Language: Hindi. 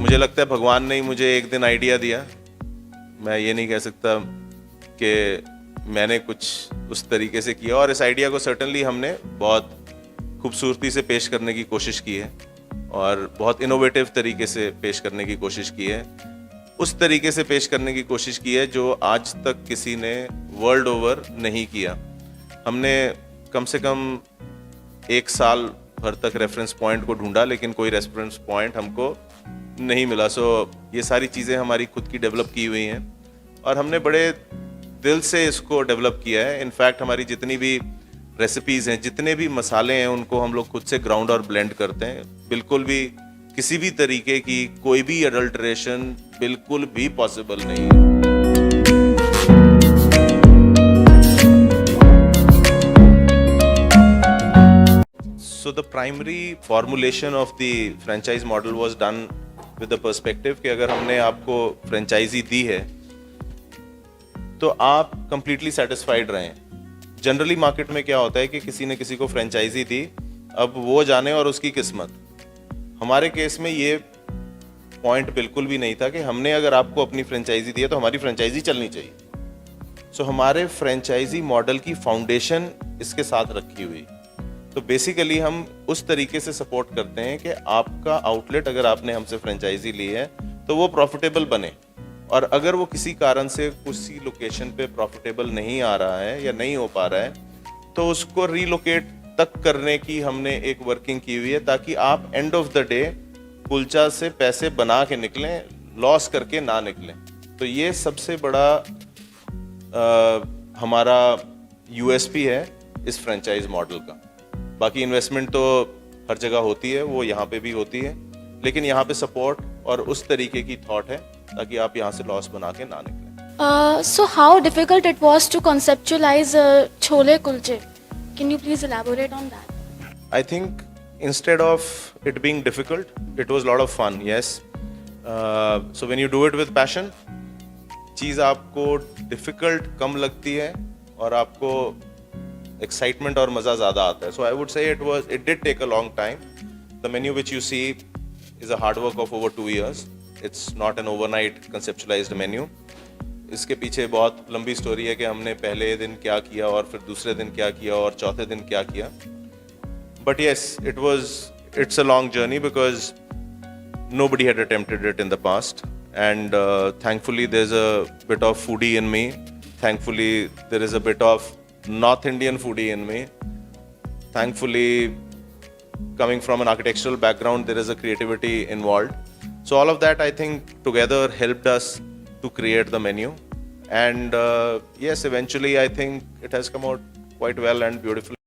मुझे लगता है भगवान ने ही मुझे एक दिन आइडिया दिया। मैं ये नहीं कह सकता कि मैंने कुछ उस तरीके से किया, और इस आइडिया को सर्टनली हमने बहुत खूबसूरती से पेश करने की कोशिश की है और बहुत इनोवेटिव तरीके से पेश करने की कोशिश की है। उस तरीके से पेश करने की कोशिश की है जो आज तक किसी ने वर्ल्ड ओवर नहीं किया। हमने कम से कम 1 साल भर तक रेफरेंस पॉइंट को ढूंढा, लेकिन कोई रेफरेंस पॉइंट हमको नहीं मिला। ये सारी चीज़ें हमारी खुद की डेवलप की हुई हैं और हमने बड़े दिल से इसको डेवलप किया है। इनफैक्ट हमारी जितनी भी रेसिपीज़ हैं, जितने भी मसाले हैं, उनको हम लोग खुद से ग्राउंड और ब्लेंड करते हैं। बिल्कुल भी किसी भी तरीके की कोई भी अडल्ट्रेशन बिल्कुल भी पॉसिबल नहीं है। So the primary formulation of the franchise model was done with the perspective कि अगर हमने आपको फ्रेंचाइजी दी है तो आप completely satisfied रहें। जनरली मार्केट में क्या होता है कि किसी ने किसी को फ्रेंचाइजी दी, अब वो जाने और उसकी किस्मत। हमारे केस में ये पॉइंट बिल्कुल भी नहीं था कि हमने अगर आपको अपनी फ्रेंचाइजी दी है तो हमारी फ्रेंचाइजी चलनी चाहिए। सो हमारे फ्रेंचाइजी मॉडल की फाउंडेशन इसके साथ रखी हुई। तो बेसिकली हम उस तरीके से सपोर्ट करते हैं कि आपका आउटलेट, अगर आपने हमसे फ्रेंचाइजी ली है तो वो प्रॉफिटेबल बने, और अगर वो किसी कारण से किसी लोकेशन पे प्रॉफिटेबल नहीं आ रहा है या नहीं हो पा रहा है तो उसको रीलोकेट तक करने की हमने एक वर्किंग की हुई है, ताकि आप end of the day kulcha से पैसे बना के निकलें, लॉस करके ना निकलें। तो ये सबसे बड़ा हमारा यूएसपी है इस फ्रेंचाइज मॉडल का। बाकी इन्वेस्टमेंट तो हर जगह होती है, वो यहाँ पे भी होती है, लेकिन यहाँ पे सपोर्ट और उस तरीके की थॉट है ताकि आप यहाँ से लॉस बना के ना निकलें। So how difficult it was to conceptualize chole kulche? Can you please elaborate on that? I think instead of it being difficult, it was a lot of fun. Yes. So when you do it with passion, चीज़ आपको difficult कम लगती है और आपको excitement और मज़ा ज़्यादा आता है. So I would say it did take a long time. The menu which you see is a hard work of over 2 years. It's not an overnight conceptualized menu. इसके पीछे बहुत लंबी स्टोरी है कि हमने पहले दिन क्या किया और फिर दूसरे दिन क्या किया और चौथे दिन क्या किया. But yes, it's a long journey because nobody had attempted it in the past. And thankfully there's a bit of foodie in me. Thankfully there is a bit of North Indian foodie in me. Thankfully, coming from an architectural background, there is a creativity involved. So all of that, I think, together helped us to create the menu. And yes, eventually, I think it has come out quite well and beautifully.